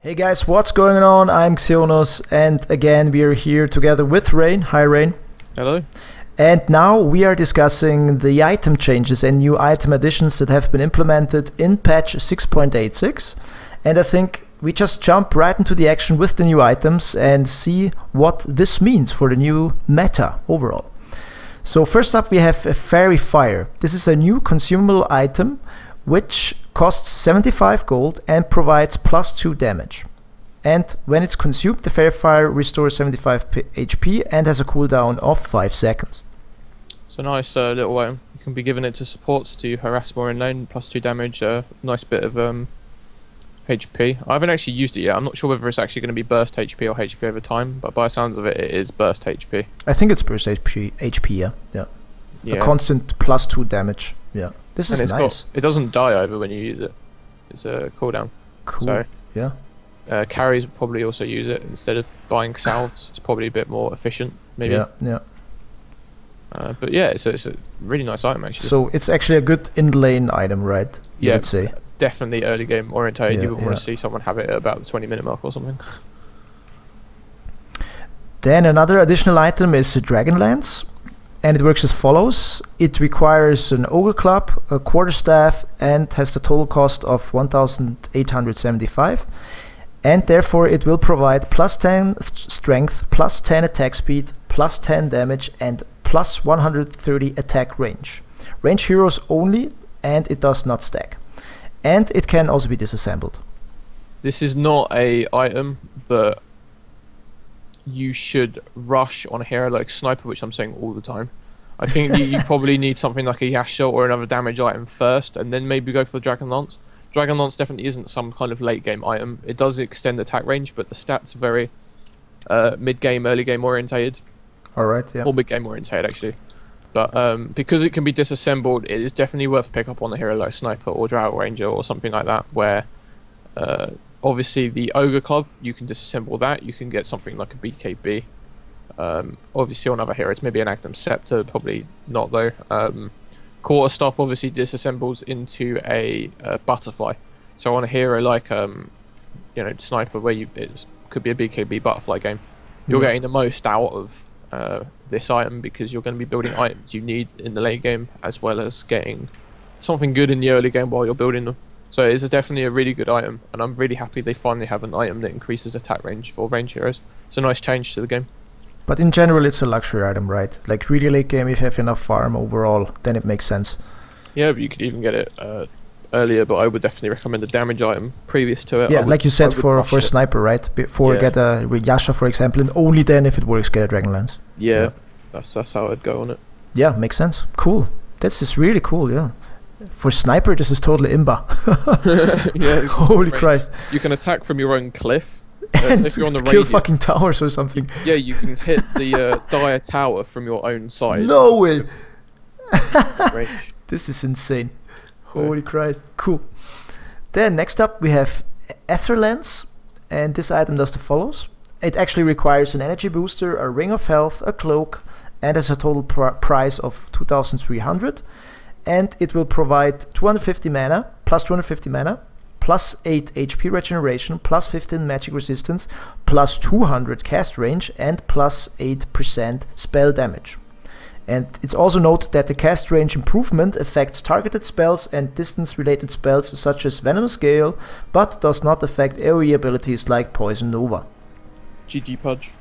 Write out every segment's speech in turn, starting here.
Hey guys, what's going on? I'm Xeonus, and again we are here together with Rain. Hi Rain. Hello. And now we are discussing the item changes and new item additions that have been implemented in patch 6.86. And I think we just jump right into the action with the new items and see what this means for the new meta overall. So first up we have a Faerie Fire. This is a new consumable item which costs 75 gold and provides +2 damage. And when it's consumed, the Faerie Fire restores 75 HP and has a cooldown of 5 seconds. It's a nice little item. You can be giving it to supports to harass more in lane, +2 damage, nice bit of HP. I haven't actually used it yet. I'm not sure whether it's actually going to be burst HP or HP over time, but by the sounds of it, it is burst HP. I think it's burst HP, yeah. A constant +2 damage, yeah. This is nice. It doesn't die over when you use it. It's a cooldown. Cool. So, yeah. Carries will probably also use it instead of buying salves. It's probably a bit more efficient, maybe. Yeah. But yeah, it's a really nice item actually. So it's actually a good in-lane item, right? Yeah, I'd say. Definitely early game orientated. Yeah, you wouldn't want to see someone have it at about the 20-minute mark or something. Then another additional item is Dragonlands. And it works as follows. It requires an Ogre Club, a Quarterstaff, and has the total cost of 1,875. And therefore it will provide +10 strength, +10 attack speed, +10 damage, and +130 attack range. Range heroes only, and it does not stack. And it can also be disassembled. This is not a item that you should rush on a hero like Sniper, which I'm saying all the time. I think you probably need something like a Yasha or another damage item first, and then maybe go for the Dragonlance. Dragonlance definitely isn't some kind of late game item. It does extend attack range, but the stats are very mid game, early game orientated. Alright, yeah. Or mid game orientated actually. But because it can be disassembled, it is definitely worth pick up on a hero like Sniper or Drow Ranger or something like that, where obviously the Ogre Club, you can disassemble that, you can get something like a BKB. Obviously on other heroes, maybe an Agnum Scepter, probably not though. Quarterstaff obviously disassembles into a Butterfly. So on a hero like Sniper, where it could be a BKB Butterfly game, you're getting the most out of this item because you're going to be building items you need in the late game, as well as getting something good in the early game while you're building them. So it's definitely a really good item, and I'm really happy they finally have an item that increases attack range for range heroes. It's a nice change to the game. But in general, it's a luxury item, right? Like really late game, if you have enough farm overall, then it makes sense. Yeah, but you could even get it earlier, but I would definitely recommend a damage item previous to it. Yeah, like you said, for a Sniper, right? Before get a Yasha, for example, and only then, if it works, get a Dragonlands. Yeah, that's how I'd go on it. Yeah, makes sense. Cool. This is really cool, yeah. For Sniper, this is totally imba. Yeah, holy Christ. You can attack from your own cliff. And so if you're on the kill fucking towers or something. Yeah, you can hit the dire tower from your own side. No way! This is insane. Holy Christ. Cool. Then next up we have Aether, and this item does the follows. It actually requires an energy booster, a ring of health, a cloak, and has a total price of 2,300. And it will provide 250 mana, +250 mana, +8 HP regeneration, +15 magic resistance, +200 cast range, and +8% spell damage. And it's also noted that the cast range improvement affects targeted spells and distance-related spells such as Venomous Gale, but does not affect AoE abilities like Poison Nova. GG Pudge.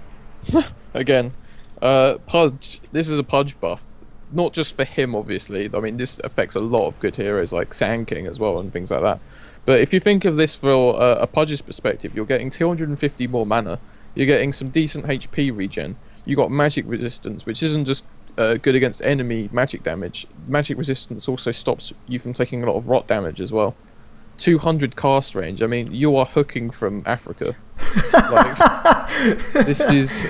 Again, Pudge. This is a Pudge buff. Not just for him, obviously. I mean, this affects a lot of good heroes like Sand King as well and things like that. But if you think of this for a Pudge's perspective, you're getting 250 more mana, you're getting some decent HP regen, you got magic resistance, which isn't just good against enemy magic damage. Magic resistance also stops you from taking a lot of rot damage as well. 200 cast range. I mean, you are hooking from Africa. Like, this is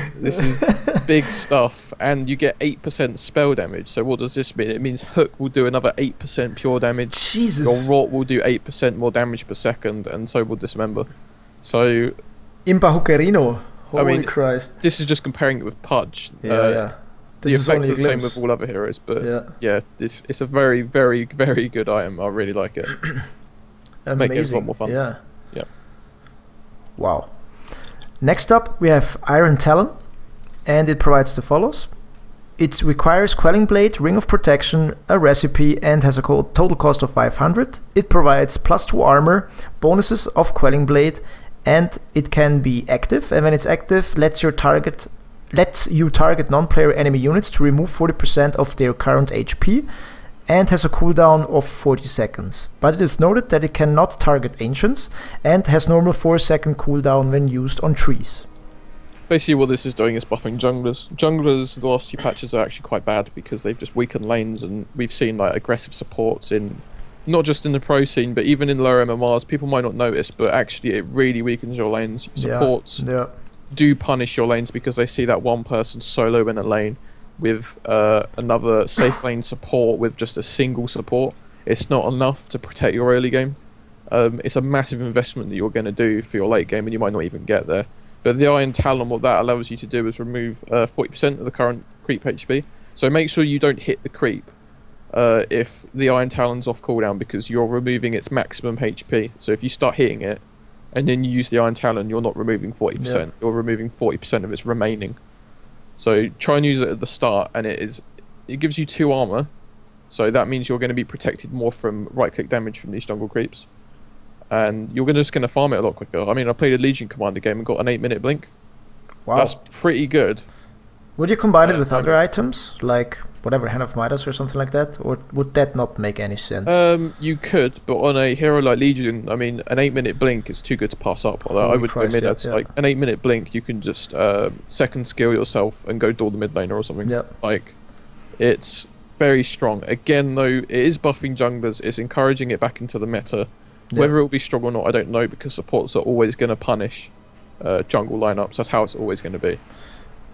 big stuff, and you get 8% spell damage. So what does this mean? It means hook will do another 8% pure damage. Jesus. Your rot will do 8% more damage per second, and so will dismember. So Impa Hookerino. Holy Christ. This is just comparing it with Pudge. Yeah. The effect is the same with all other heroes, but yeah, it's a very, very, very good item. I really like it. Amazing. Make it a lot more fun. Yeah. Wow. Next up, we have Iron Talon, and it provides the follows. It requires Quelling Blade, Ring of Protection, a recipe, and has a total cost of 500. It provides +2 armor, bonuses of Quelling Blade, and it can be active. And when it's active, lets you target non-player enemy units to remove 40% of their current HP, and has a cooldown of 40 seconds. But it is noted that it cannot target ancients, and has normal 4-second cooldown when used on trees. Basically what this is doing is buffing junglers. Junglers, the last few patches are actually quite bad because they've just weakened lanes, and we've seen like aggressive supports in, not just in the pro scene, but even in lower MMRs. People might not notice, but actually it really weakens your lanes. Supports do punish your lanes because they see that one person solo in a lane with another safe lane support with just a single support. It's not enough to protect your early game. It's a massive investment that you're going to do for your late game, and you might not even get there. But the Iron Talon, what that allows you to do is remove 40% of the current creep HP. So make sure you don't hit the creep if the Iron Talon's off cooldown, because you're removing its maximum HP. So if you start hitting it and then you use the Iron Talon, you're not removing 40%. You're removing 40% of its remaining. So try and use it at the start, and it gives you 2 armor. So that means you're going to be protected more from right-click damage from these jungle creeps. And you're just going to farm it a lot quicker. I mean, I played a Legion Commander game and got an 8-minute blink. Wow. That's pretty good. Would you combine it with other items, like whatever, Hand of Midas or something like that? Or would that not make any sense? You could, but on a hero like Legion, I mean, an 8-minute blink is too good to pass up. Although I would admit that's like an 8-minute blink, you can just second skill yourself and go door the mid laner or something. Like, it's very strong. Again, though, it is buffing junglers. It's encouraging it back into the meta. Whether it will be strong or not, I don't know, because supports are always going to punish jungle lineups. That's how it's always going to be.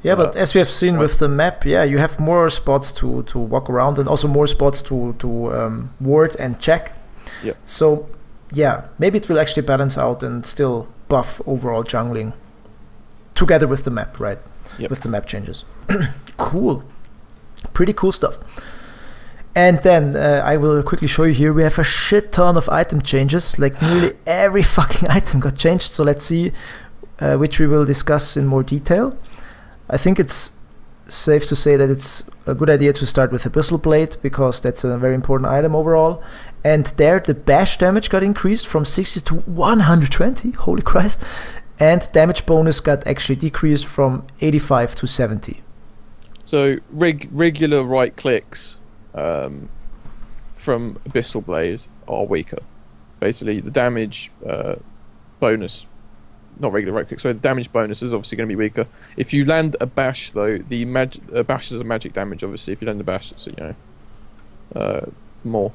Yeah, but as we have seen with the map, you have more spots to walk around, and also more spots to ward and check. So, maybe it will actually balance out and still buff overall jungling together with the map, right? With the map changes. Cool. Pretty cool stuff. And then I will quickly show you here, we have a shit ton of item changes, like nearly every fucking item got changed. So let's see which we will discuss in more detail. I think it's safe to say that it's a good idea to start with the Bristle Blade, because that's a very important item overall. And there the bash damage got increased from 60 to 120, holy Christ. And damage bonus got actually decreased from 85 to 70. So regular right clicks from Bristle Blade are weaker. Basically, the damage bonus, not regular right click, so the damage bonus is obviously going to be weaker. If you land a bash, though, the bash is a magic damage. Obviously, if you land a bash, it's more.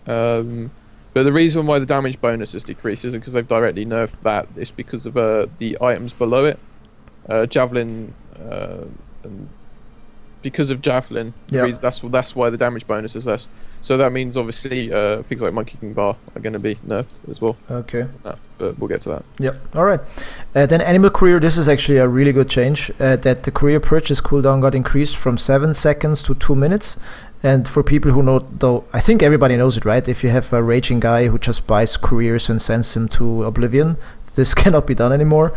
But the reason why the damage bonus is decreased isn't because they've directly nerfed that. It's because of the items below it. Javelin, and because of Javelin, that's why the damage bonus is less. So that means obviously things like Monkey King Bar are going to be nerfed as well. Okay. But we'll get to that. Yep. All right. Then Animal Courier. This is actually a really good change. That the courier purchase cooldown got increased from 7 seconds to 2 minutes. And for people who know, though, I think everybody knows it, right? If you have a raging guy who just buys couriers and sends him to Oblivion, this cannot be done anymore.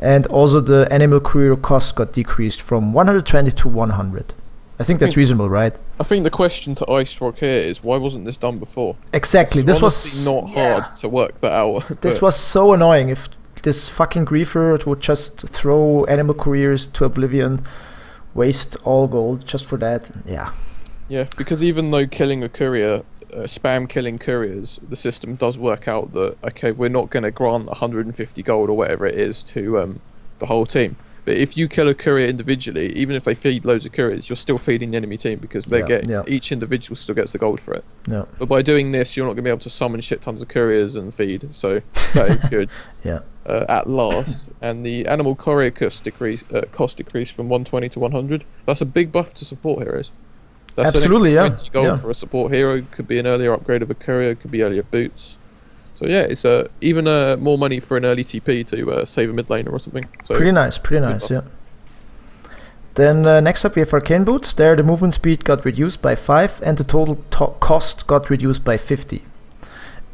And also the Animal Courier cost got decreased from 120 to 100. I think that's reasonable, right? I think the question to Ice Rock here is, why wasn't this done before? Exactly. This was not hard to work that out. This was so annoying. If this fucking griefer would just throw Animal Couriers to Oblivion, waste all gold just for that. Yeah, because even though killing a courier, spam killing couriers, the system does work out that, okay, we're not going to grant 150 gold or whatever it is to the whole team. But if you kill a courier individually, even if they feed loads of couriers, you're still feeding the enemy team, because they each individual still gets the gold for it. But by doing this, you're not going to be able to summon shit tons of couriers and feed. So that is good. At last. And the Animal Courier cost decreased from 120 to 100. That's a big buff to support heroes. That's absolutely, an extra 20 gold for a support hero. Could be an earlier upgrade of a courier. Could be earlier boots. So yeah, it's even more money for an early TP to save a mid laner or something. So pretty nice, yeah. Then next up we have Arcane Boots. There the movement speed got reduced by 5 and the total cost got reduced by 50.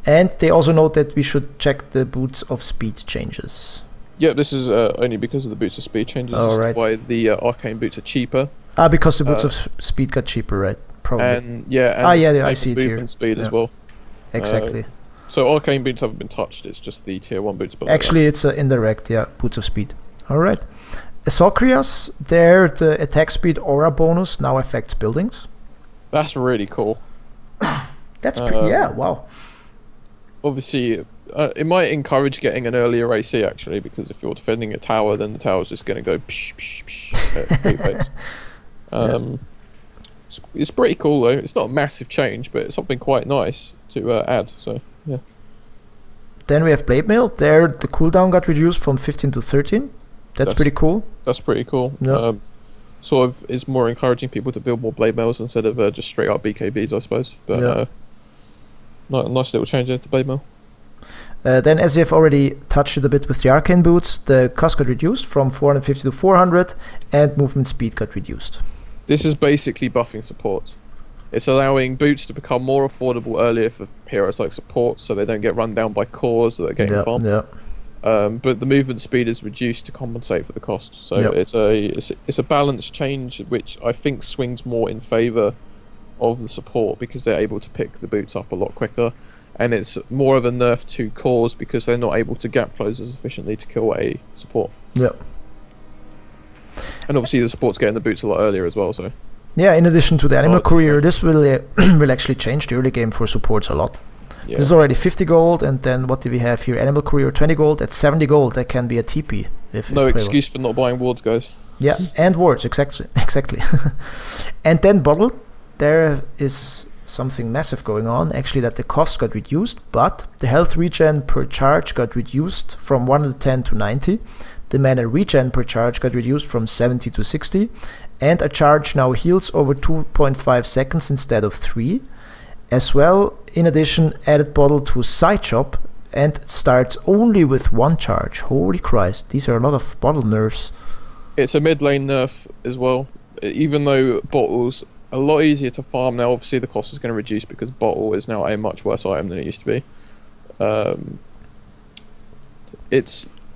And they also note that we should check the Boots of Speed changes. Yeah, this is only because of the boots of speed changes. Oh, right. Why the arcane boots are cheaper. Ah, because the boots of speed got cheaper, right? Probably. And yeah, and I see it here. movement speed as well. Exactly. So arcane boots haven't been touched. It's just the tier 1 boots. Actually, it's indirect. Yeah, boots of speed. All right. Esocrias, there the attack speed aura bonus now affects buildings. That's really cool. That's pretty. Yeah. Wow. Obviously, it might encourage getting an earlier AC actually, because if you're defending a tower, then the tower's just going to go psh, psh, psh, at 3 pace. It's pretty cool though. It's not a massive change, but it's something quite nice to add. So yeah. Then we have Blade Mail. There the cooldown got reduced from 15 to 13. That's pretty cool. That's pretty cool. Yeah. Sort of is more encouraging people to build more Blade Mails instead of just straight up BKBs, I suppose. But nice little change into Blade Mail. Then, as we have already touched it a bit with the Arcane Boots, the cost got reduced from 450 to 400, and movement speed got reduced. This is basically buffing support. It's allowing boots to become more affordable earlier for heroes like support, so they don't get run down by cores that are getting farmed. But the movement speed is reduced to compensate for the cost. So it's a balanced change, which I think swings more in favour of the support because they're able to pick the boots up a lot quicker. And it's more of a nerf to cores because they're not able to gap close as efficiently to kill a support. Yep. And obviously the support's getting the boots a lot earlier as well. So yeah, in addition to the Animal Courier, this will will actually change the early game for supports a lot. Yeah. This is already 50 gold, and then what do we have here? Animal Courier 20 gold. At 70 gold, that can be a TP. No excuse for not buying wards, guys. Yeah, and wards, exactly. And then Bottle, there is something massive going on. Actually, that the cost got reduced, but the health regen per charge got reduced from 110 to 90. The mana regen per charge got reduced from 70 to 60. And a charge now heals over 2.5 seconds instead of 3. As well, in addition, added Bottle to side chop and starts only with 1 charge. Holy Christ, these are a lot of Bottle nerfs. It's a mid lane nerf as well. Even though Bottle's a lot easier to farm now, obviously the cost is going to reduce because Bottle is now a much worse item than it used to be.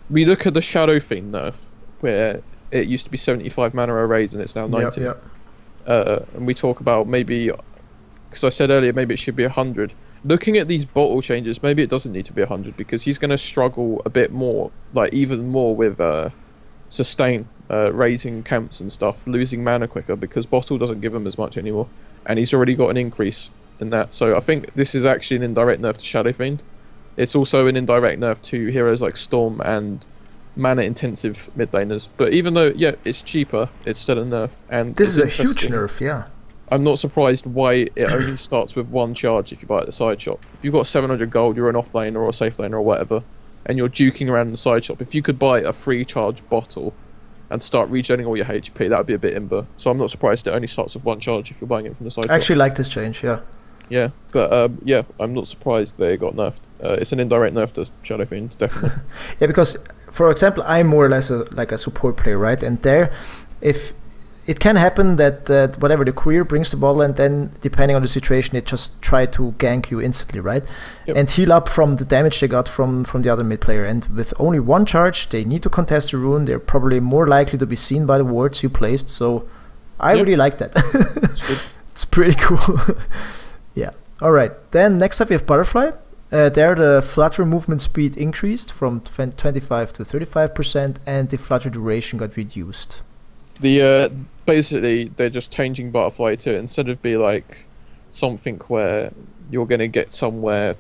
We look at the Shadow Fiend nerf, where it used to be 75 mana a raids and it's now 90. And we talk about maybe, because I said earlier maybe it should be 100. Looking at these Bottle changes, maybe it doesn't need to be 100 because he's going to struggle a bit more, like even more with sustain, raising camps and stuff, losing mana quicker because Bottle doesn't give him as much anymore, and he's already got an increase in that. So I think this is actually an indirect nerf to Shadow Fiend. It's also an indirect nerf to heroes like Storm and mana intensive mid laners. But even though it's cheaper, it's still a nerf. And this is a huge nerf. Yeah, I'm not surprised why it only starts with 1 charge if you buy it at the side shop. If you've got 700 gold, you're an off laner or a safe laner or whatever, and you're duking around in the side shop, if you could buy a free charge bottle and start regenerating all your HP, that would be a bit imber. So I'm not surprised it only starts with 1 charge if you're buying it from the side shop. I actually like this change, yeah. Yeah, but I'm not surprised they got nerfed. It's an indirect nerf to Shadow Fiend, definitely. Yeah, because, for example, I'm more or less like a support player, right? And there, if it can happen that whatever the courier brings the bottle, and then depending on the situation, they just try to gank you instantly, right? Yep. And heal up from the damage they got from the other mid player. And with only 1 charge, they need to contest the rune. They're probably more likely to be seen by the wards you placed. So I really like that. It's pretty cool. Yeah. All right. Then next up we have Butterfly. There the flutter movement speed increased from 25 to 35%, and the flutter duration got reduced. Basically they're just changing Butterfly to, instead of be like something where you're going to get somewhere,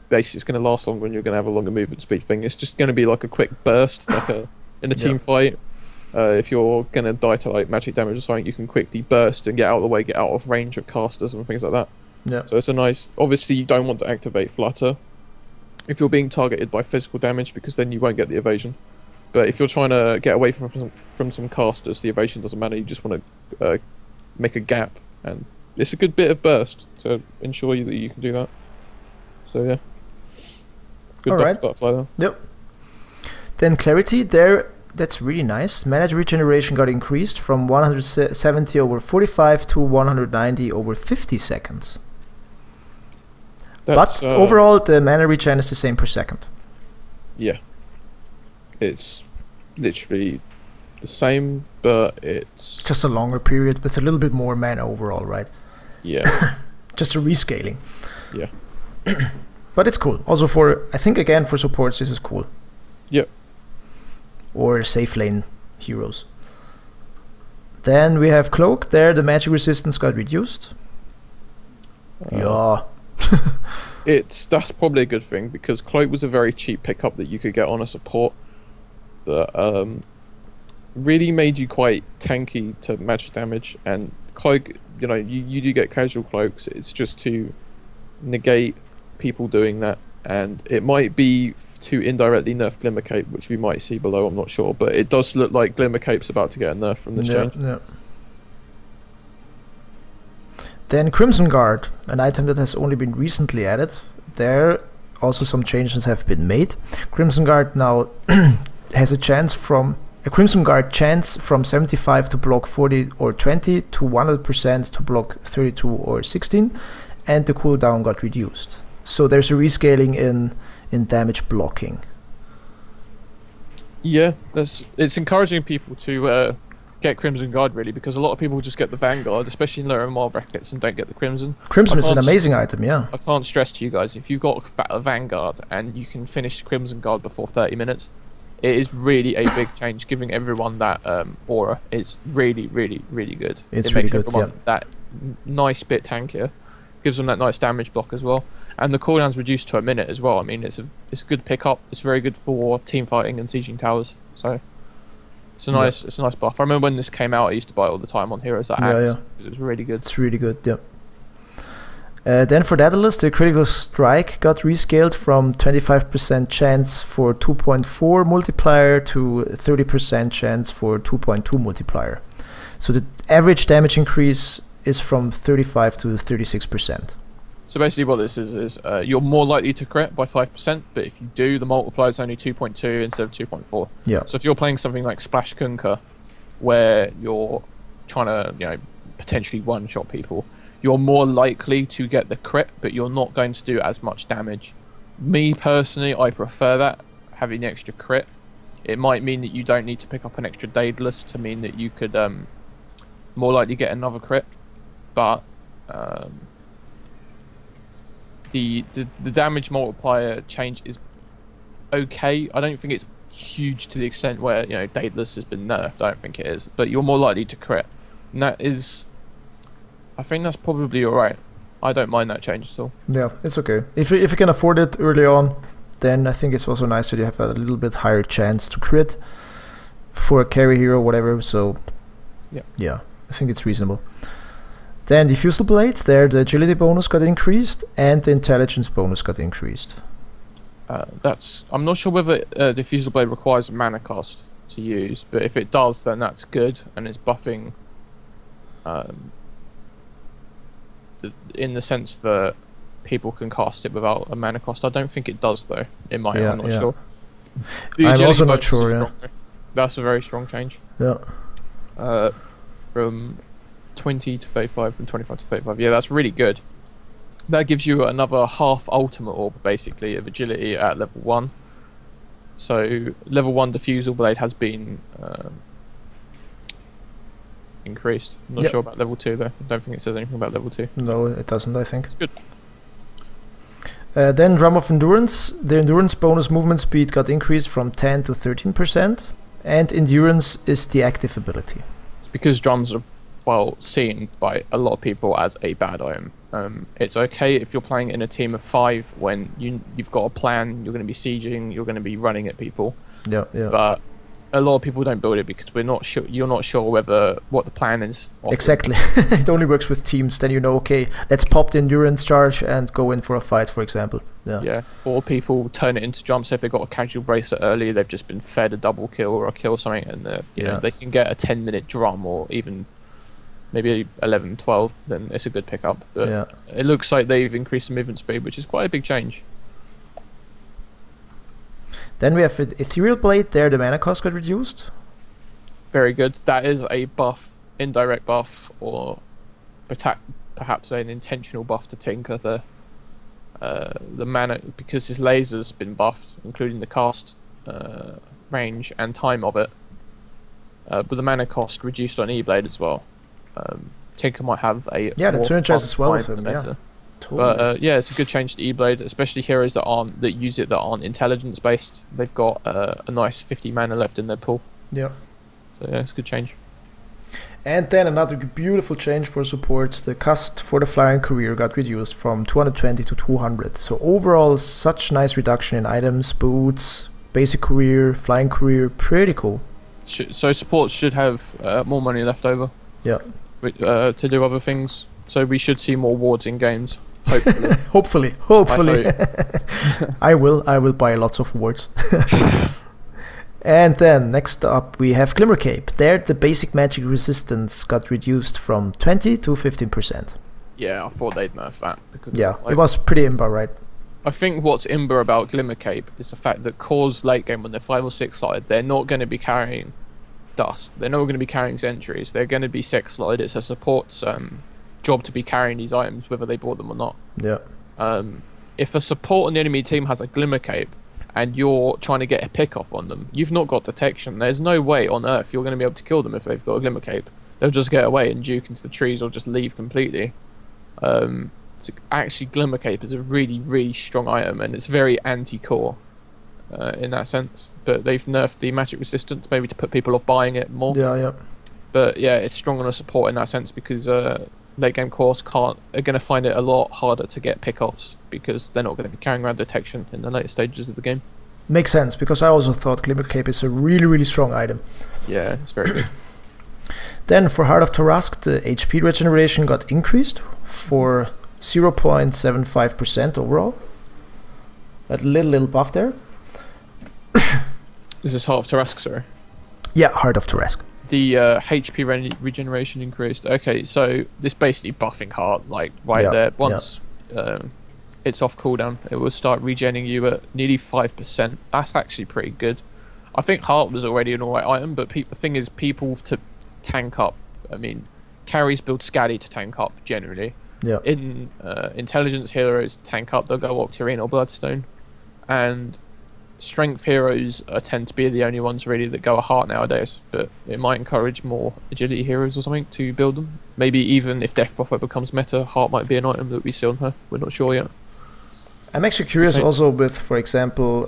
basically it's going to last longer and you're going to have a longer movement speed thing. It's just going to be like a quick burst, like in a team fight. If you're going to die to like magic damage or something, you can quickly burst and get out of the way, get out of range of casters and things like that. Yeah. So it's a nice. Obviously, you don't want to activate Flutter if you're being targeted by physical damage, because then you won't get the evasion. But if you're trying to get away from some casters, the evasion doesn't matter. You just want to make a gap, and it's a good bit of burst to ensure that you can do that. So yeah, good Butterfly though. Yep. Then Clarity there. That's really nice. Mana regeneration got increased from 170 over 45 to 190 over 50 seconds. But overall, the mana regen is the same per second. Yeah. it's literally the same, but it's just a longer period with a little bit more mana overall, right? Yeah. Just a rescaling. Yeah. But it's cool. Also I think again for supports this is cool. Yep. Or safe lane heroes. Then we have Cloak. There the magic resistance got reduced. Yeah. That's probably a good thing, because Cloak was a very cheap pickup that you could get on a support that really made you quite tanky to magic damage. And Cloak, you do get casual cloaks. It's just to negate people doing that, and it might be to indirectly nerf Glimmer Cape, which we might see below. I'm not sure, but it does look like Glimmer Cape's about to get a nerf from this change. Yeah. Then Crimson Guard, an item that has only been recently added. There also some changes have been made. Crimson Guard now has a Crimson Guard chance from 75 to block 40 or 20 to 100% to block 32 or 16, and the cooldown got reduced. So there's a rescaling in damage blocking. Yeah, it's encouraging people to get Crimson Guard, really, because a lot of people just get the Vanguard, especially in lower MR brackets, and don't get the Crimson. Crimson is an amazing item, yeah. I can't stress to you guys, if you've got a Vanguard and you can finish the Crimson Guard before 30 minutes, it is really a big change, giving everyone that aura. It's really, really, really good. It makes really good, everyone yeah. that nice bit tankier, gives them that nice damage block as well. And the cooldown's reduced to a minute as well. I mean, it's a good pickup. It's very good for team fighting and sieging towers. So it's a nice buff. I remember when this came out, I used to buy it all the time on Heroes at Axe, because it was really good. It's really good, yeah. Then for Daedalus, the critical strike got rescaled from 25% chance for 2.4 multiplier to 30% chance for 2.2 multiplier. So the average damage increase is from 35 to 36%. So basically what this is you're more likely to crit by 5%, but if you do, the multiplier is only 2.2 instead of 2.4. Yeah. So if you're playing something like Splash Kunkka, where you're trying to potentially one-shot people, you're more likely to get the crit, but you're not going to do as much damage. Me personally, I prefer that, having the extra crit. It might mean that you don't need to pick up an extra Daedalus to mean that you could more likely get another crit, but the damage multiplier change is okay. I don't think it's huge to the extent where Daedalus has been nerfed. I don't think it is, but you're more likely to crit, and that is, I think that's probably alright. I don't mind that change at all. Yeah, it's okay. If you can afford it early on, then I think it's also nice that you have a little bit higher chance to crit for a carry hero, whatever. So yeah, I think it's reasonable. Then the Bristle Blade, there the agility bonus got increased and the intelligence bonus got increased. I'm not sure whether the Bristle Blade requires a mana cost to use, but if it does, then that's good, and it's buffing in the sense that people can cast it without a mana cost. I don't think it does though. It might. I'm not sure. I'm also not sure. Yeah. That's a very strong change. Yeah. From 20 to 35, from 25 to 35. Yeah, that's really good. That gives you another half ultimate orb, basically, of agility at level 1. So level 1 Diffusal Blade has been increased. I'm not sure about level 2 though. I don't think it says anything about level 2. No, it doesn't, I think. It's good. Then Drum of Endurance. The endurance bonus movement speed got increased from 10 to 13%, and endurance is the active ability. It's because drums are seen by a lot of people as a bad item. It's okay if you're playing in a team of 5 when you've got a plan, you're going to be sieging, you're going to be running at people. Yeah. But a lot of people don't build it because we're not sure. You're not sure what the plan is. Often. Exactly. It only works with teams. Then okay, let's pop the endurance charge and go in for a fight, for example. Yeah. Or people turn it into jumps. If they've got a casual bracelet early, they've just been fed a double kill or a kill something, and they can get a 10-minute drum or even maybe 11, 12. Then it's a good pickup. But it looks like they've increased the movement speed, which is quite a big change. Then we have Ethereal Blade. There the mana cost got reduced. Very good. That is a buff, indirect buff, or perhaps an intentional buff to Tinker. The mana, because his laser's been buffed, including the cast range and time of it, but the mana cost reduced on E-Blade as well. Tinker might have a the turn charge as well with him. Dominator. Totally. But it's a good change to E-Blade, especially heroes that use it that aren't intelligence based. They've got a nice 50 mana left in their pool. Yeah. So yeah, it's a good change. And then another beautiful change for supports. The cost for the flying career got reduced from 220 to 200. So overall, such nice reduction in items, boots, basic career, flying career. Pretty cool. So supports should have more money left over. Yeah. To do other things. So we should see more wards in games. Hopefully. Hopefully. I will buy lots of wards. And then next up we have Glimmer Cape. There the basic magic resistance got reduced from 20 to 15%. Yeah, I thought they'd nerf that because it was pretty imba, right? I think what's imba about Glimmer Cape is the fact that cores late game when they're 5 or 6 slide, they're not going to be carrying dust. They're not going to be carrying sentries. They're going to be 6 slide. It's a support's job to be carrying these items whether they bought them or not. Yeah. If a support on the enemy team has a Glimmer Cape and you're trying to get a pick off on them, you've not got detection. There's no way on earth you're going to be able to kill them if they've got a Glimmer Cape. They'll just get away and juke into the trees or just leave completely. So actually Glimmer Cape is a really, really strong item and it's very anti-core in that sense. But they've nerfed the magic resistance maybe to put people off buying it more. Yeah. But yeah, it's strong on a support in that sense because late game cores are going to find it a lot harder to get pick-offs because they're not going to be carrying around detection in the later stages of the game. Makes sense, because I also thought Glimmer Cape is a really, really strong item. Yeah, it's very good. Then for Heart of Tarrask, the HP regeneration got increased for 0.75% overall. A little buff there. Is this Heart of Tarrask, sorry? Yeah, Heart of Tarrask. The HP regeneration increased. Okay, so this basically buffing Heart, like there. Once it's off cooldown, it will start regenning you at nearly 5%. That's actually pretty good. I think Heart was already an alright item, but the thing is, people to tank up. I mean, carries build Scatty to tank up generally. Yeah. In intelligence heroes to tank up, they'll go Octarine or Bloodstone, and strength heroes tend to be the only ones really that go a Heart nowadays, but it might encourage more agility heroes or something to build them. Maybe even if Death Prophet becomes meta, Heart might be an item that we see on her. We're not sure yet. I'm actually curious also with, for example,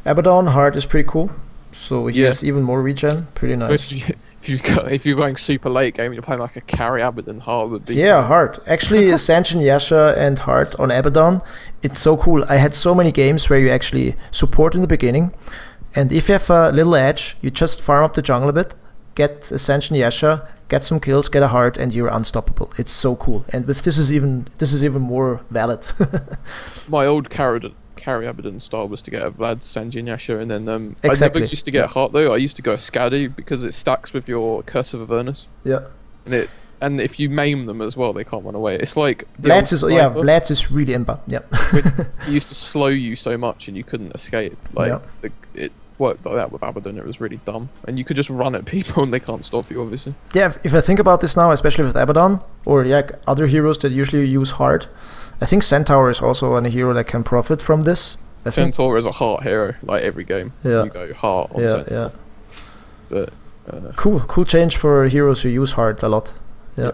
Abaddon. Heart is pretty cool, so he has even more regen. Pretty nice. If you're going super late game, you're playing like a carry Abaddon, Heart would be... Yeah, Heart. Actually, Sanjan Yasha and Heart on Abaddon, it's so cool. I had so many games where you actually support in the beginning, and if you have a little edge, you just farm up the jungle a bit, get Sanjan Yasha, get some kills, get a Heart, and you're unstoppable. It's so cool. And with this is even more valid. My old carry Abaddon style was to get a Vlad, Sanjan Yasha, and then exactly. I never used to get Heart though. I used to go a Scatty because it stacks with your Curse of Avernus. Yeah. And if you maim them as well, they can't run away. It's like Vlad is really imba. Yeah. It used to slow you so much and you couldn't escape. It worked like that with Abaddon. It was really dumb, and you could just run at people and they can't stop you, obviously. Yeah. If I think about this now, especially with Abaddon or other heroes that usually use Heart, I think Centaur is also a hero that can profit from this. Centaur is a Heart hero, like every game. Yeah. You go Heart on Centaur. Yeah. But cool change for heroes who use Heart a lot. Yeah.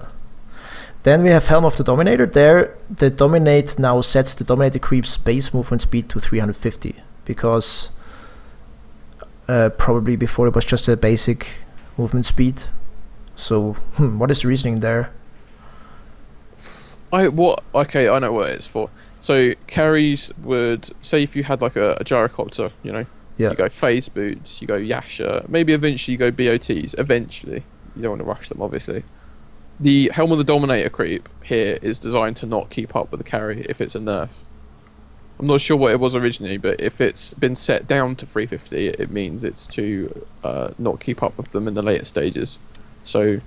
Then we have Helm of the Dominator. There, the Dominate now sets the Dominator creep's base movement speed to 350, because probably before it was just a basic movement speed. So, what is the reasoning there? I know what it's for. So carries would say if you had like a gyrocopter, you go phase boots, you go Yasha, maybe eventually you go BOTs. Eventually, you don't want to rush them, obviously. The Helm of the Dominator creep here is designed to not keep up with the carry if it's a nerf. I'm not sure what it was originally, but if it's been set down to 350, it means it's to not keep up with them in the later stages. So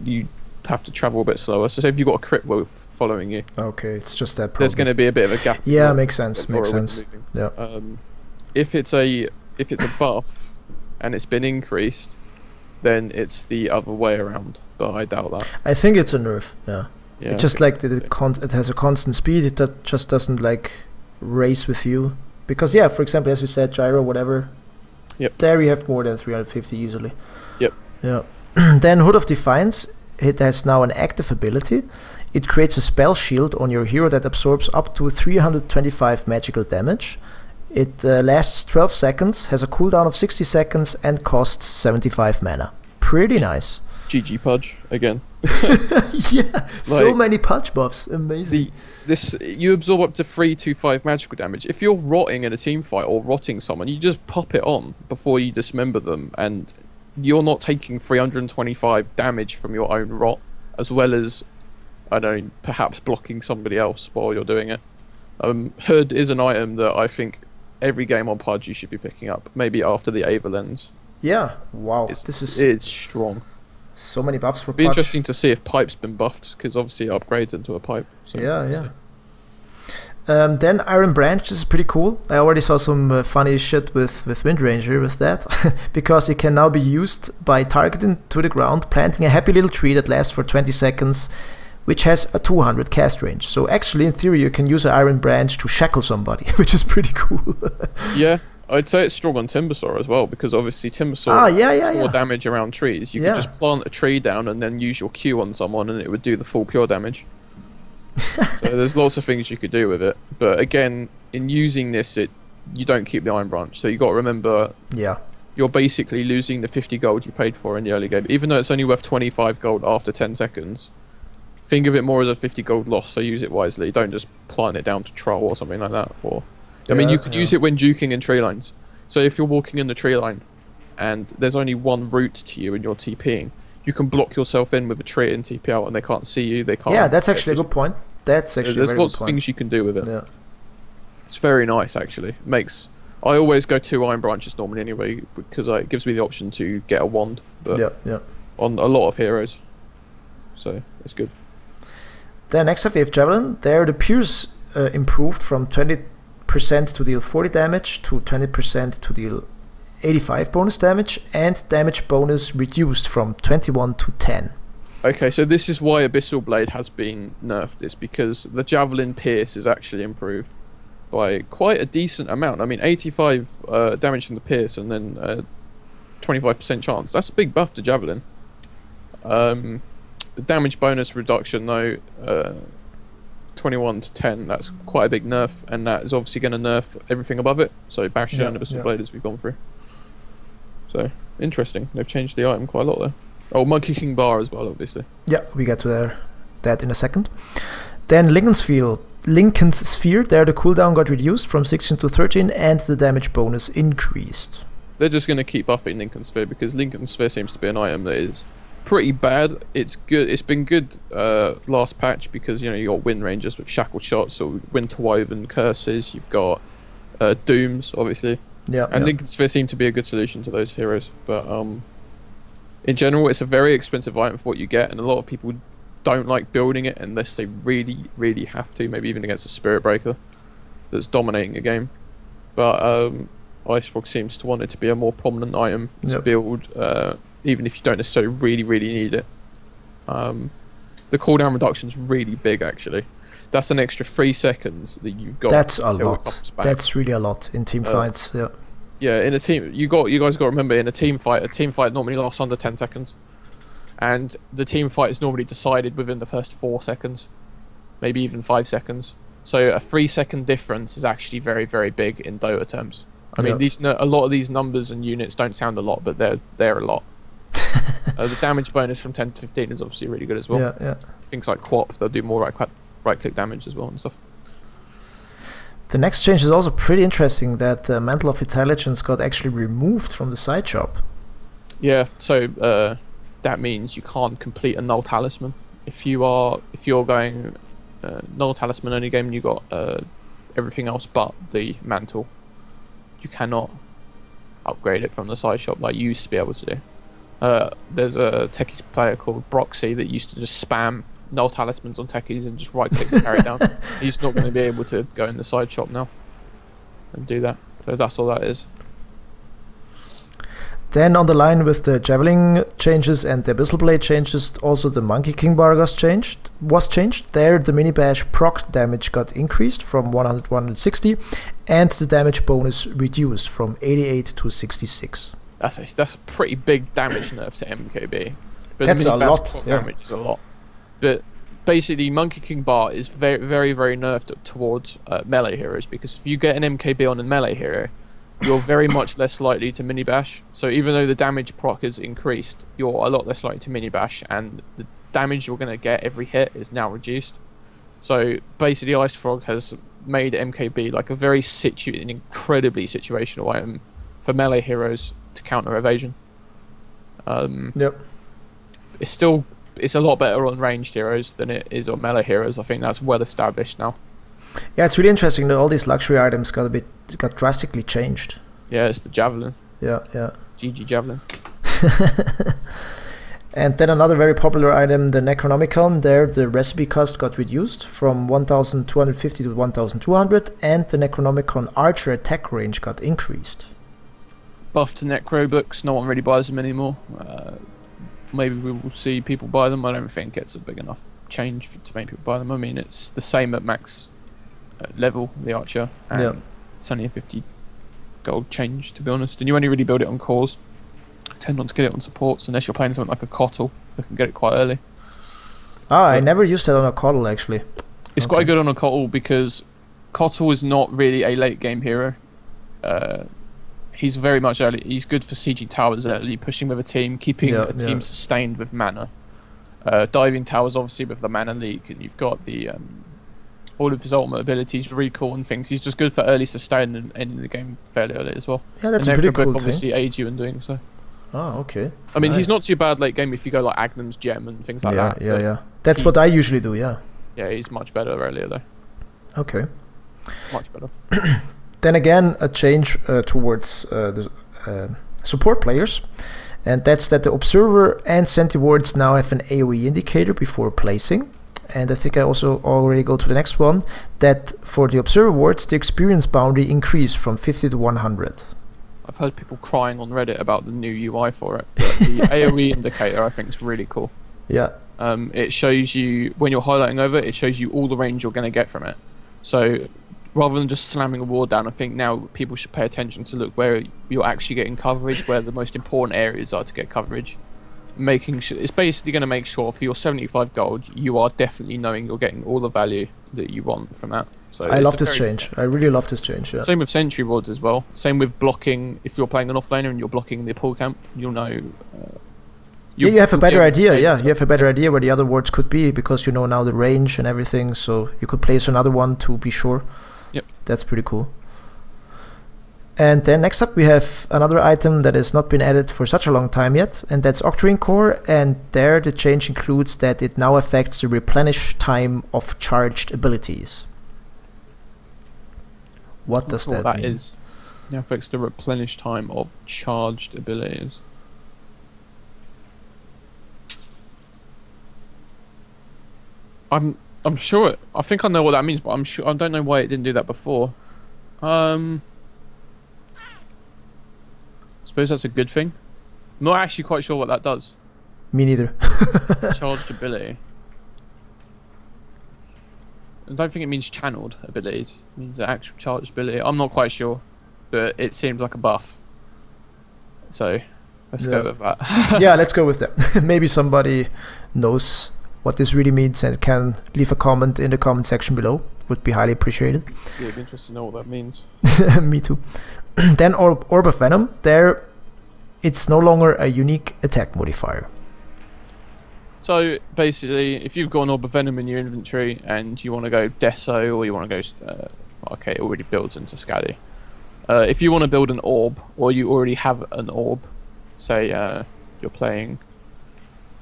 you have to travel a bit slower. So say if you've got a crit wolf following you, okay, it's just that problem. There's going to be a bit of a gap. Yeah, makes sense. Yeah. If it's a buff and it's been increased, then it's the other way around. But I doubt that. I think it's a nerf. Yeah. It's just like it has a constant speed. It just doesn't like race with you, because for example, as you said, gyro, whatever. Yep. There you have more than 350 easily. Yep. Yeah. Then Hood of Defiance, it has now an active ability. It creates a spell shield on your hero that absorbs up to 325 magical damage. It lasts 12 seconds, has a cooldown of 60 seconds, and costs 75 mana. Pretty nice. GG Pudge again. Yeah, so many Pudge buffs. Amazing. You absorb up to 325 magical damage. If you're rotting in a team fight or rotting someone, you just pop it on before you dismember them, and you're not taking 325 damage from your own rot, as well as, I don't know, perhaps blocking somebody else while you're doing it. Hood is an item that I think every game on Pudge you should be picking up, maybe after the Aether lens. Yeah, wow. It's strong. So many buffs for It'd be Pudge. interesting to see if Pipe's been buffed, because obviously it upgrades into a Pipe. So yeah. Then Iron Branch, this is pretty cool. I already saw some funny shit with Wind Ranger with that, because it can now be used by targeting to the ground, planting a happy little tree that lasts for 20 seconds, which has a 200 cast range. So actually, in theory, you can use an Iron Branch to shackle somebody, which is pretty cool. Yeah, I'd say it's strong on Timbersaw as well, because obviously Timbersaw has 4 damage around trees. You could just plant a tree down and then use your Q on someone, and it would do the full pure damage. So there's lots of things you could do with it. But again, in using this, you don't keep the Iron Branch. So you got to remember, you're basically losing the 50 gold you paid for in the early game. Even though it's only worth 25 gold after 10 seconds, think of it more as a 50 gold loss, so use it wisely. Don't just plant it down to troll or something like that. Or, I mean, you can use it when juking in tree lines. So if you're walking in the tree line and there's only one route to you and you're TPing, you can block yourself in with a tree and TP out, and they can't see you. They can't. Yeah, that's actually a good point. There's lots of things you can do with it. Yeah. It's very nice, actually. I always go 2 Iron Branches normally anyway, because it gives me the option to get a wand. But on a lot of heroes, so it's good. Then next up we have Javelin. There the Pierce improved from 20% to deal 40 damage to 20% to deal 85 bonus damage, and damage bonus reduced from 21 to 10. Okay, so this is why Bristle Blade has been nerfed, is because the Javelin Pierce is actually improved by quite a decent amount. I mean, 85 damage from the Pierce and then 25% chance. That's a big buff to Javelin. The damage bonus reduction though, 21 to 10, that's quite a big nerf, and that is obviously going to nerf everything above it. So Bastion and Bristle Blade as we've gone through. So, interesting. They've changed the item quite a lot there. Oh, Monkey King Bar as well, obviously. Yeah, we get to that in a second. Then Lincoln's Sphere, there the cooldown got reduced from 16 to 13, and the damage bonus increased. They're just going to keep buffing Lincoln's Sphere, because Lincoln's Sphere seems to be an item that is pretty bad. It's good. It's been good last patch, because you got Wind Rangers with Shackled Shots or Winterwoven Curses. You've got Dooms, obviously. Yeah. And Lincoln's Sphere seemed to be a good solution to those heroes, but in general, it's a very expensive item for what you get, and a lot of people don't like building it unless they really, really have to, maybe even against a Spirit Breaker that's dominating a game. But IceFrog seems to want it to be a more prominent item to build, even if you don't necessarily really, really need it. The cooldown reduction is really big, actually. That's an extra 3 seconds that you've got. That's a lot. That's really a lot in team fights. Yeah, in a team, you guys got to remember, in a team fight normally lasts under 10 seconds, and the team fight is normally decided within the first 4 seconds, maybe even 5 seconds. So a 3-second difference is actually very, very big in Dota terms. I mean, a lot of these numbers and units don't sound a lot, but they're a lot. The damage bonus from 10 to 15 is obviously really good as well. Yeah. Things like Quap, they'll do more right-click damage as well and stuff. The next change is also pretty interesting, that Mantle of Intelligence got actually removed from the side shop. Yeah, so that means you can't complete a Null Talisman. If you're going Null Talisman only game and you got everything else but the Mantle, you cannot upgrade it from the side shop like you used to be able to do. There's a techies player called Broxy that used to just spam Null Talismans on techies and just right click and carry it down. He's not going to be able to go in the side shop now and do that. So that's all that is. Then on the line with the Javelin changes and the Bristle Blade changes, also the Monkey King Bar was changed. There the mini bash proc damage got increased from 100 to 160, and the damage bonus reduced from 88 to 66. That's a pretty big damage nerf to MKB. But That's a lot. Damage is a lot. But basically, Monkey King Bart is very, very, very nerfed towards melee heroes, because if you get an MKB on a melee hero, you're very much less likely to mini bash. So even though the damage proc has increased, you're a lot less likely to mini bash, and the damage you're going to get every hit is now reduced. So basically, Ice Frog has made MKB like a very an incredibly situational item for melee heroes to counter evasion. Yep. It's a lot better on ranged heroes than it is on melee heroes. I think that's well established now. Yeah, it's really interesting that all these luxury items got drastically changed. Yeah, it's the Javelin. Yeah. GG Javelin. And then another very popular item, the Necronomicon. There, the recipe cost got reduced from 1,250 to 1,200, and the Necronomicon Archer attack range got increased. Buff to Necro books. No one really buys them anymore. Maybe we will see people buy them. I don't think it's a big enough change to make people buy them. I mean, it's the same at max level, the Archer, and it's only a 50 gold change, to be honest. And you only really build it on cores. Tend not to get it on supports unless you're playing something like a Kotl that can get it quite early. I never used that on a Kotl, actually. It's quite good on a Kotl because Kotl is not really a late game hero. He's very much early. He's good for sieging towers early, pushing with a team, keeping a team sustained with mana. Diving towers, obviously, with the mana leak, and you've got the all of his ultimate abilities, recall and things. He's just good for early sustain and ending the game fairly early as well. Yeah, that's a pretty cool thing. Obviously aid you in doing so. Oh, okay. I mean, he's not too bad late game if you go like Agnum's Gem and things like that. Yeah. That's what I usually do, yeah. Yeah, he's much better earlier though. Okay. Much better. Then again, a change towards the support players, and that's that the Observer and Sentry Wards now have an AoE indicator before placing. And I think I also already go to the next one, that for the Observer Wards, the experience boundary increased from 50 to 100. I've heard people crying on Reddit about the new UI for it. But the AoE indicator, I think, is really cool. Yeah. It shows you, when you're highlighting over, it shows you all the range you're going to get from it. So rather than just slamming a ward down, I think now people should pay attention to look where you're actually getting coverage, where the most important areas are to get coverage. Making sure, it's basically going to make sure for your 75 gold, you are definitely knowing you're getting all the value that you want from that. So I love this change. I really love this change. Yeah. Same with sentry wards as well. Same with blocking. If you're playing an offlaner and you're blocking the pull camp, you'll know. You have a better idea. Yeah, you have a better idea where the other wards could be because you know now the range and everything. So you could place another one to be sure. Yep, that's pretty cool. And then next up we have another item that has not been added for such a long time yet, and that's Octarine Core. And there the change includes that it now affects the replenish time of charged abilities. What does that mean? It affects the replenish time of charged abilities. I'm sure. I think I know what that means, but I'm sure I don't know why it didn't do that before. I suppose that's a good thing. I'm not actually quite sure what that does. Me neither. Charged ability. I don't think it means channeled abilities. It means the actual charged ability. I'm not quite sure, but it seems like a buff. So let's go with that. Yeah, let's go with that. Maybe somebody knows what this really means and can leave a comment in the comment section below. Would be highly appreciated. Yeah, it'd be interesting to know what that means. Me too. Then Orb of Venom. There, it's no longer a unique attack modifier. So basically, if you've got an Orb of Venom in your inventory and you want to go Deso or you want to go, okay, it already builds into Scally. If you want to build an Orb, or you already have an Orb, say you're playing,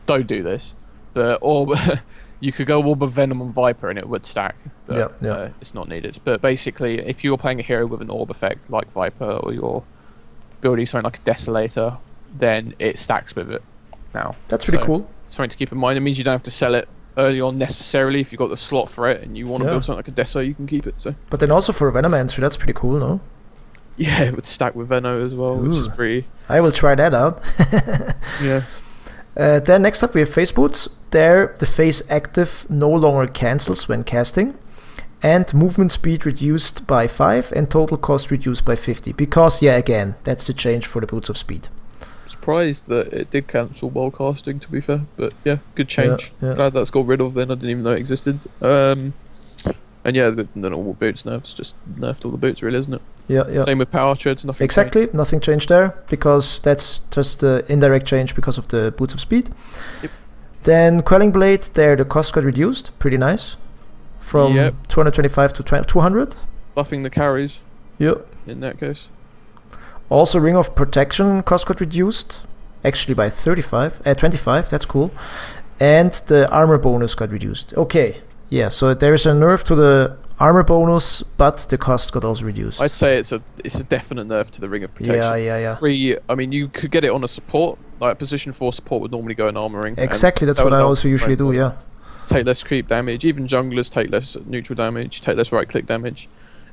don't do this, but Orb, you could go Orb of Venom on Viper and it would stack, but it's not needed. But basically, if you're playing a hero with an Orb effect like Viper, or you're building something like a Desolator, then it stacks with it now. That's pretty cool. Something to keep in mind. It means you don't have to sell it early on necessarily. If you've got the slot for it and you want to build something like a Deso, you can keep it. So. But then also for a Venomancer, that's pretty cool, no? Yeah, it would stack with Veno as well, which is pretty... I will try that out. Yeah. Then next up we have Phase Boots. There, the phase active no longer cancels when casting. and movement speed reduced by 5 and total cost reduced by 50. Because, yeah, again, that's the change for the Boots of Speed. Surprised that it did cancel while casting, to be fair, but yeah, good change. Glad that's got rid of then. I didn't even know it existed. And yeah, the normal boots nerfs just nerfed all the boots, really, isn't it? Yeah. Same with power treads, nothing exactly changed. Nothing changed there, because that's just the indirect change because of the Boots of Speed. Yep. Then Quelling Blade, there the cost got reduced, pretty nice, from 225 to 200. Buffing the carries. Yep. In that case. Also, Ring of Protection cost got reduced, actually by 25, that's cool. And the armor bonus got reduced. Okay, yeah, so there is a nerf to the armor bonus, but the cost got also reduced. I'd say it's a definite nerf to the Ring of Protection. Yeah. Free, I mean, you could get it on a support, like position 4 support would normally go in armorring. Exactly, that's what I also usually do, yeah. Take less creep damage, even junglers take less neutral damage, take less right click damage.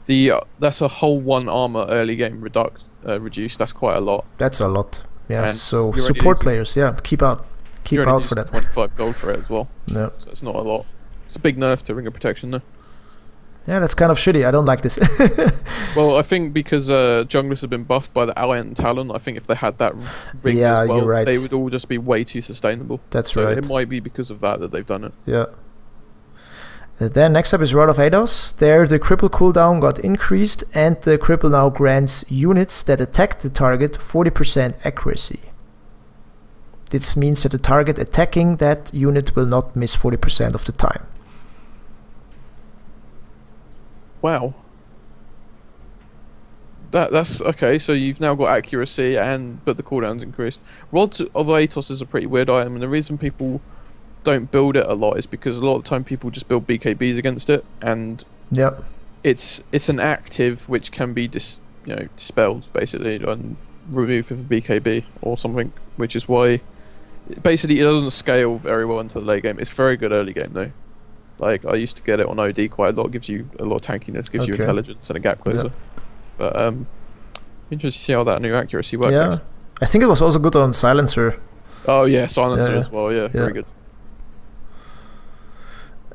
That's a whole 1 armor early game reduced, that's quite a lot. That's a lot, yeah. And so support players, yeah, keep out for that. 25 gold for it as well. Yeah. So it's not a lot. It's a big nerf to Ring of Protection though. Yeah, that's kind of shitty. I don't like this. Well, I think because junglers have been buffed by the Alliant and Talon, I think if they had that ring as well, you're right. they would all just be way too sustainable. That's so right. It might be because of that they've done it. Yeah. Then next up is Rod of Ados. There the cripple cooldown got increased, and the cripple now grants units that attack the target 40% accuracy. This means that the target attacking that unit will not miss 40% of the time. Wow. That's okay, so you've now got accuracy but the cooldown's increased. Rods of Atos is a pretty weird item, and the reason people don't build it a lot is because a lot of the time people just build BKBs against it, and it's an active which can be dispelled basically and removed with a BKB or something, which is why basically it doesn't scale very well into the late game. It's very good early game though. Like, I used to get it on OD quite a lot. Gives you a lot of tankiness, gives you intelligence and a gap closer. But interesting to see how that new accuracy works. Yeah, actually. I think it was also good on Silencer. Oh yeah, Silencer as well. Yeah, very good.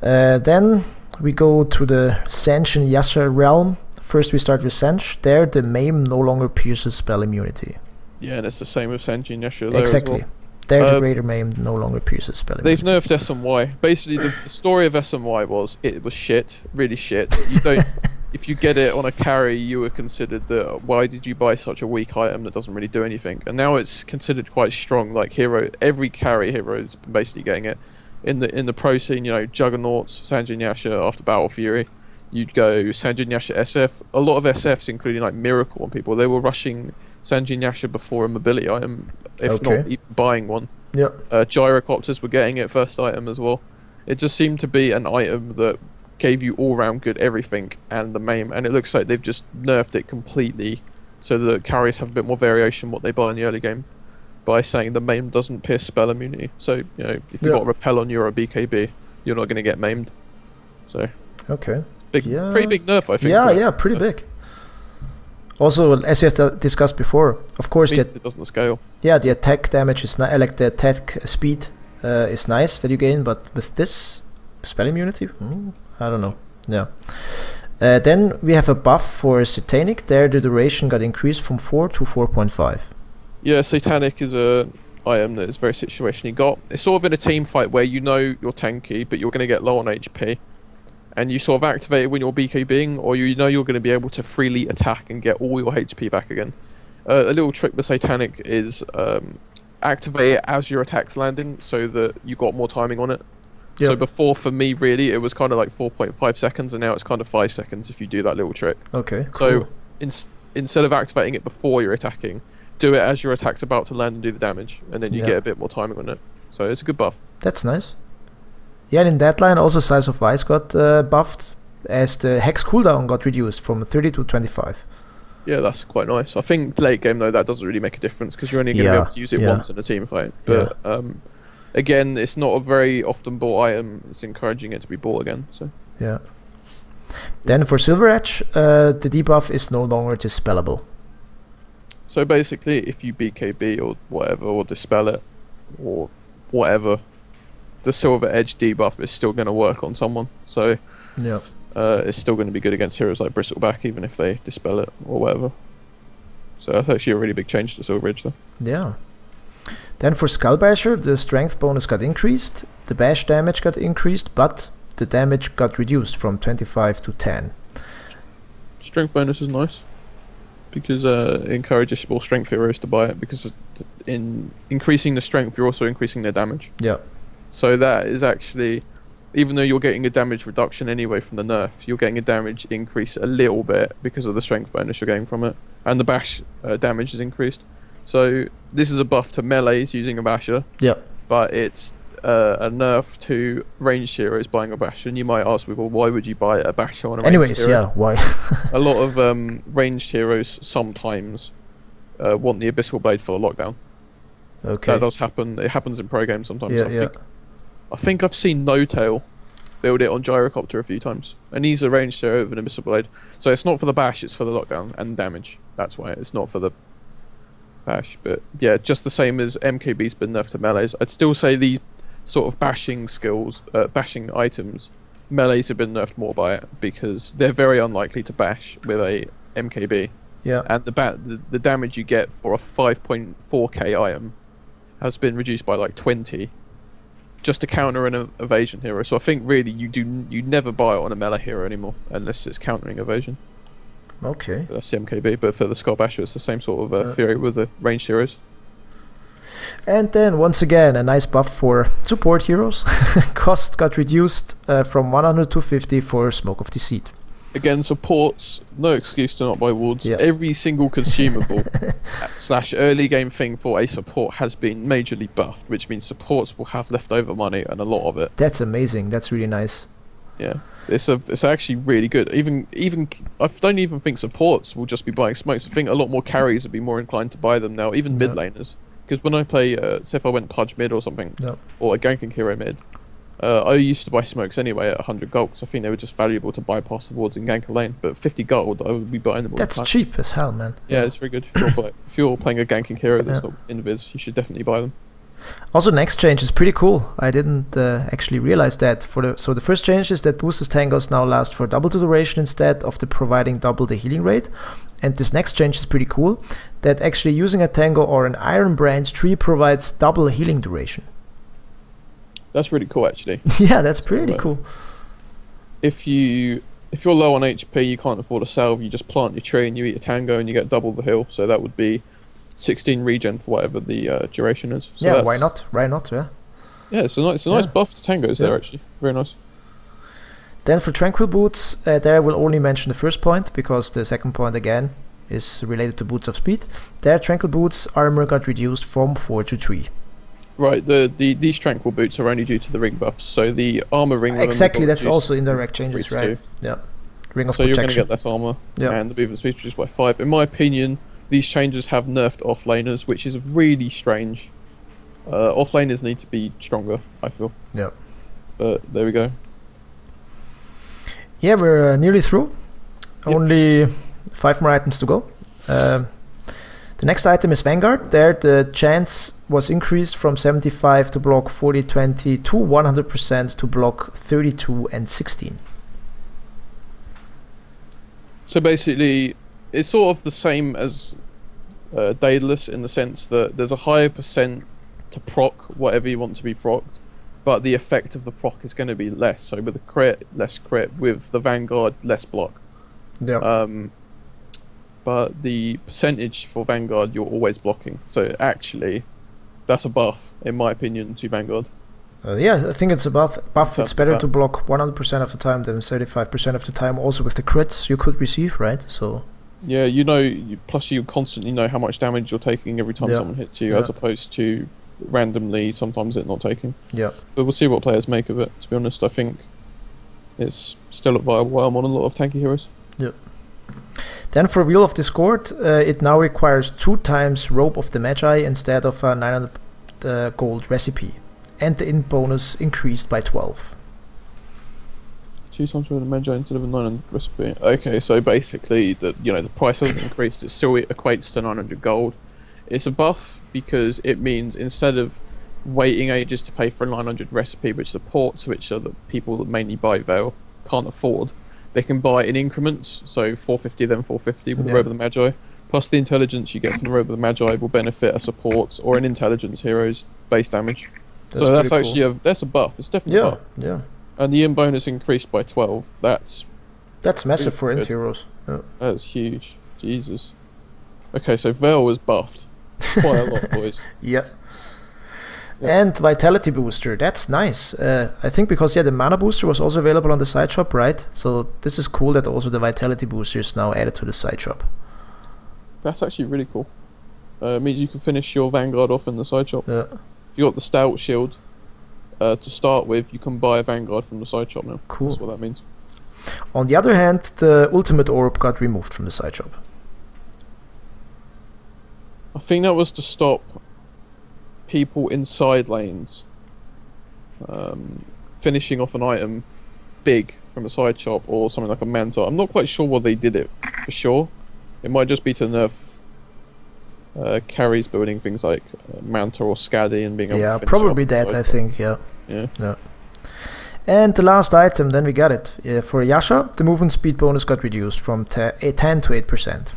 Then we go to the Sanjan Yasha realm. First we start with Sanj. There the Maim no longer pierces spell immunity. Yeah, and it's the same with Sanjan Yasha there exactly. as well. There the Greater Maim no longer pierces spell immunity. They've nerfed SMY. Basically, the story of SMY was it was shit, really shit. You don't. If you get it on a carry, you were considered that. Why did you buy such a weak item that doesn't really do anything? And now it's considered quite strong. Like every carry hero's basically getting it. In the pro scene, you know, Juggernauts, Sanjan Yasha after Battle Fury, you'd go Sanjan Yasha SF. A lot of SFs, including like Miracle and people, they were rushing Sanjan Yasha before a mobility item, if not even buying one. Yeah. Gyrocopters were getting it first item as well. It just seemed to be an item that gave you all round good everything and the maim, and it looks like they've just nerfed it completely so that carries have a bit more variation what they buy in the early game by saying the maim doesn't pierce spell immunity. So, you know, if you've got a repel on you or a BKB, you're not going to get maimed. So pretty big nerf, I think. Yeah, pretty big. Also, as we have discussed before, of course, it doesn't scale. Yeah, the attack damage is like the attack speed is nice that you gain, but with this spell immunity, I don't know. Yeah. Then we have a buff for Satanic. There, the duration got increased from 4 to 4.5. Yeah, Satanic is a item that is very situationally got. It's sort of in a team fight where you know you're tanky, but you're going to get low on HP. And you sort of activate it when you're BKBing, or you know you're going to be able to freely attack and get all your HP back again. A little trick with Satanic is activate it as your attack's landing, so that you got more timing on it. Yep. So before, for me, really, it was kind of like 4.5 seconds, and now it's kind of 5 seconds if you do that little trick. Okay, cool. So instead of activating it before you're attacking, do it as your attack's about to land and do the damage, and then you get a bit more timing on it. So it's a good buff. That's nice. Yeah, and in that line also Size of Vice got buffed as the Hex cooldown got reduced from 30 to 25. Yeah, that's quite nice. I think late game though that doesn't really make a difference because you're only going to be able to use it once in a team fight. But again, it's not a very often bought item. It's encouraging it to be bought again. So yeah. Then for Silveretch, the debuff is no longer dispellable. So basically, if you BKB or whatever, or dispel it, or whatever, the Silver Edge debuff is still going to work on someone. So it's still going to be good against heroes like Bristleback, even if they dispel it or whatever. So that's actually a really big change to Silveretch, though. Yeah. Then for Skullbasher, the strength bonus got increased, the bash damage got increased, but the damage got reduced from 25 to 10. Strength bonus is nice, because it encourages more strength heroes to buy it, because in increasing the strength, you're also increasing their damage. Yeah. So that is actually, even though you're getting a damage reduction anyway from the nerf, you're getting a damage increase a little bit because of the strength bonus you're getting from it. And the bash damage is increased. So this is a buff to melees using a basher. Yeah. But it's a nerf to ranged heroes buying a basher. And you might ask me, well, why would you buy a basher on a ranged hero? Yeah, why? A lot of ranged heroes sometimes want the Bristle Blade for the lockdown. Okay. That does happen. It happens in pro games sometimes. Yeah, I think I've seen No Tail build it on Gyrocopter a few times, and he's a ranged hero with an Bristle Blade. So it's not for the bash, it's for the lockdown and damage. That's why it's not for the bash. But yeah, just the same as MKB's been nerfed to melees. I'd still say these sort of bashing skills, bashing items, melees have been nerfed more by it, because they're very unlikely to bash with a MKB. Yeah. And the damage you get for a 5.4k item has been reduced by like 20, just to counter an evasion hero. So I think really you never buy it on a melee hero anymore unless it's countering evasion. Okay. That's the MKB, but for the Skull Basher it's the same sort of theory with the ranged heroes. And then once again a nice buff for support heroes. Cost got reduced from 100 to 50 for Smoke of Deceit. Again, supports, no excuse to not buy wards. Yeah. Every single consumable / early game thing for a support has been majorly buffed, which means supports will have leftover money, and a lot of it. That's amazing. That's really nice. Yeah, it's actually really good. Even I don't even think supports will just be buying smokes. I think a lot more carries would be more inclined to buy them now, even mid laners. Because when I play, say if I went Pudge mid or something, or a ganking hero mid, I used to buy smokes anyway at 100 gold, because I think they were just valuable to bypass the wards in gank a lane. But 50 gold, I would be buying them all That's the time. cheap as hell, man. Yeah, it's very good. If you're playing a ganking hero that's not invis, you should definitely buy them. Also, next change is pretty cool. I didn't actually realize that. So the first change is that boosted tangos now last for double the duration instead of the providing double the healing rate. And this next change is pretty cool, that actually using a tango or an iron branch tree provides double healing duration. That's really cool, actually. Yeah, that's pretty cool. If you're low on HP, you can't afford a salve, you just plant your tree and you eat a tango and you get double the heal. So that would be 16 regen for whatever the duration is. So yeah, why not? Why not? Yeah. Yeah, it's a nice buff to tangos there, actually. Very nice. Then for Tranquil Boots, there I will only mention the first point, because the second point again is related to Boots of Speed. There, Tranquil Boots armor got reduced from 4 to 3. Right, these Tranquil Boots are only due to the ring buffs, so the armor ring... Exactly, that's also indirect changes, right? Yeah. Ring of protection. You're going to get less armor, and the movement speed reduced by 5. In my opinion, these changes have nerfed offlaners, which is really strange. Offlaners need to be stronger, I feel. Yeah. But there we go. Yeah, we're nearly through. Yep. Only 5 more items to go. The next item is Vanguard. There the chance was increased from 75 to block 40-20 to 100% to block 32 and 16. So basically, it's sort of the same as Daedalus in the sense that there's a higher percent to proc whatever you want to be procced, but the effect of the proc is going to be less. So with the crit, less crit. With the Vanguard, less block. Yeah. But the percentage for Vanguard, you're always blocking. So actually, that's a buff, in my opinion, to Vanguard. Yeah, I think it's a buff. It's better to block 100% of the time than 35% of the time. Also with the crits you could receive, right? So. Yeah, plus you constantly know how much damage you're taking every time someone hits you, as opposed to randomly sometimes it not taking. Yeah. But we'll see what players make of it. To be honest, I think it's still a viable item on a lot of tanky heroes. Yeah. Then for Wheel of Discord, it now requires 2 times Robe of the Magi instead of a 900 gold recipe, and the int bonus increased by 12. 2 times Robe of the Magi instead of a 900 recipe. Okay, so basically the price hasn't increased. It still equates to 900 gold. It's a buff because it means instead of waiting ages to pay for a 900 recipe, which supports, which are the people that mainly buy Veil, can't afford, they can buy in increments, so 450 then 450 with the Robe of the Magi. Plus the intelligence you get from the Robe of the Magi will benefit a support or an intelligence hero's base damage. So that's actually cool. that's a buff. It's definitely a buff. Yeah. And the in bonus increased by 12. That's massive for int heroes. Yeah. That's huge. Jesus. Okay, so Veil was buffed quite a lot, boys. Yeah. And Vitality Booster, that's nice. I think because the Mana Booster was also available on the side shop, right? So this is cool that also the Vitality Booster is now added to the side shop. That's actually really cool. It means you can finish your Vanguard off in the side shop. Yeah. You got the Stout Shield to start with. You can buy a Vanguard from the side shop now. Cool. That's what that means. On the other hand, the Ultimate Orb got removed from the side shop. I think that was to stop people in side lanes finishing off an item big from a side shop or something like a Manta. I'm not quite sure why they did it for sure. It might just be to nerf carries building things like Manta or Scaddy and being able to finish probably off that, I think. Yeah. Yeah. And the last item, then we got it. For Yasha, the movement speed bonus got reduced from 10 to 8%.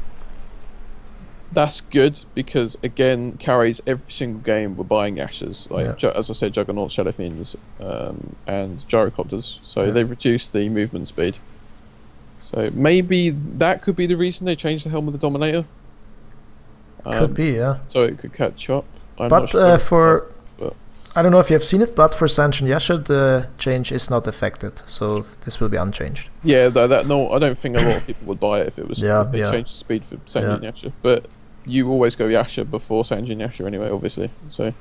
That's good because again, carries every single game we're buying Yashas. Like as I said, Juggernauts, Shadow Fiends, and Gyrocopters. So they've reduced the movement speed. So maybe that could be the reason they changed the Helm of the Dominator. Could be, yeah. So it could catch up. But I don't know if you have seen it, but for Sanjan Yasha, the change is not affected. So this will be unchanged. Yeah, no, I don't think a lot of people would buy it if it was if they changed the speed for Sanjan Yasha. But you always go Yasha before Sanjan Yasha anyway, obviously. So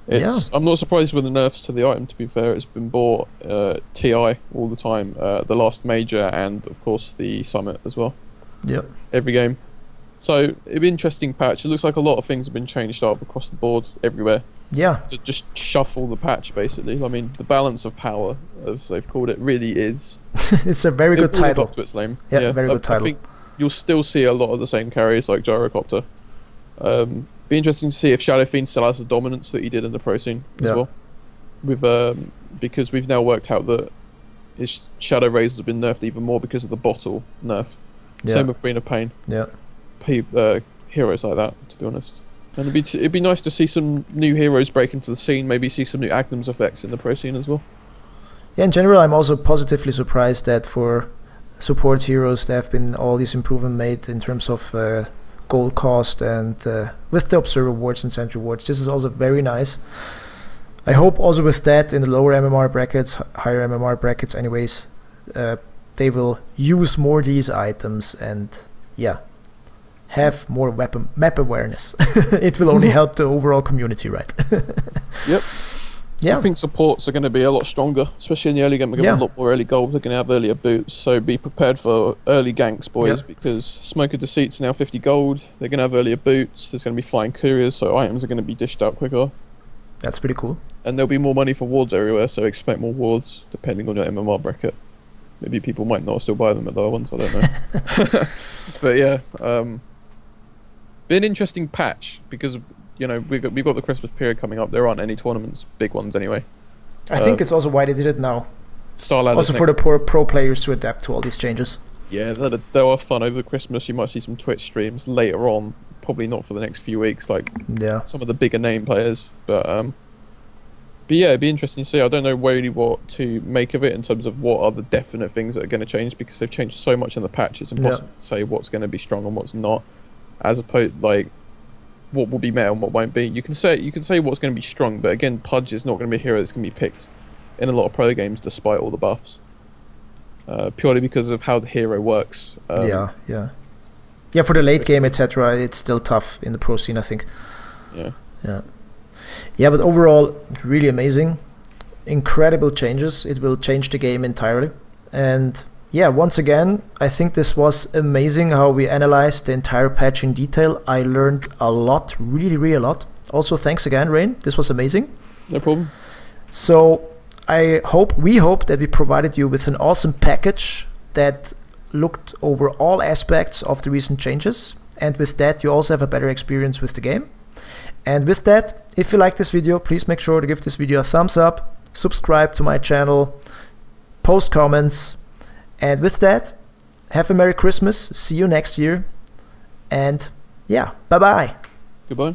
it's I'm not surprised with the nerfs to the item. To be fair, it's been bought TI all the time, the last major, and of course the summit as well. Yeah, every game. So it'd be an interesting patch. It looks like a lot of things have been changed up across the board everywhere. Yeah, to just shuffle the patch basically. I mean, the balance of power, as they've called it, really is. It's a very good title. Up to its name. Yeah, very good title. I think you'll still see a lot of the same carries like Gyrocopter. Be interesting to see if Shadow Fiend still has the dominance that he did in the pro scene as well. With because we've now worked out that his Shadow Razors have been nerfed even more because of the bottle nerf. Same with Queen of Pain. Yeah. Heroes like that, to be honest. And it'd be nice to see some new heroes break into the scene. Maybe see some new Agnum's effects in the pro scene as well. Yeah, in general, I'm also positively surprised that for support heroes there have been all these improvements made in terms of gold cost and with the observer wards and sentry wards. This is also very nice. I hope also with that in the lower MMR brackets, higher MMR brackets anyways, they will use more these items and have more map awareness. It will only help the overall community, right? Yep. Yeah. I think supports are going to be a lot stronger, especially in the early game. We're going to have a lot more early gold. They're going to have earlier boots, so be prepared for early ganks, boys, because Smoke of Deceit's now 50 gold. They're going to have earlier boots. There's going to be flying couriers, so items are going to be dished out quicker. That's pretty cool. And there'll be more money for wards everywhere, so expect more wards, depending on your MMR bracket. Maybe people might not still buy them at lower ones, I don't know. But yeah, be an interesting patch, because we've got the Christmas period coming up. There aren't any tournaments, big ones anyway. I think it's also why they did it now. Also for the pro players to adapt to all these changes. Yeah, they are fun over Christmas. You might see some Twitch streams later on, probably not for the next few weeks, like some of the bigger name players. But yeah, it'd be interesting to see. I don't know really what to make of it in terms of what are the definite things that are going to change, because they've changed so much in the patch. It's impossible to say what's going to be strong and what's not, as opposed like what will be meta and what won't be. You can say what's going to be strong, but again, Pudge is not going to be a hero that's going to be picked in a lot of pro games despite all the buffs, purely because of how the hero works. Yeah, for the late game, etc., it's still tough in the pro scene, I think. Yeah, but overall, really amazing, incredible changes. It will change the game entirely. And yeah, once again, I think this was amazing how we analyzed the entire patch in detail. I learned a lot, really a lot. Also, thanks again, Rain. This was amazing. No problem. So we hope that we provided you with an awesome package that looked over all aspects of the recent changes. And with that, you also have a better experience with the game. And with that, if you like this video, please make sure to give this video a thumbs up, subscribe to my channel, post comments, And with that, have a Merry Christmas. See you next year. And yeah, bye-bye. Goodbye.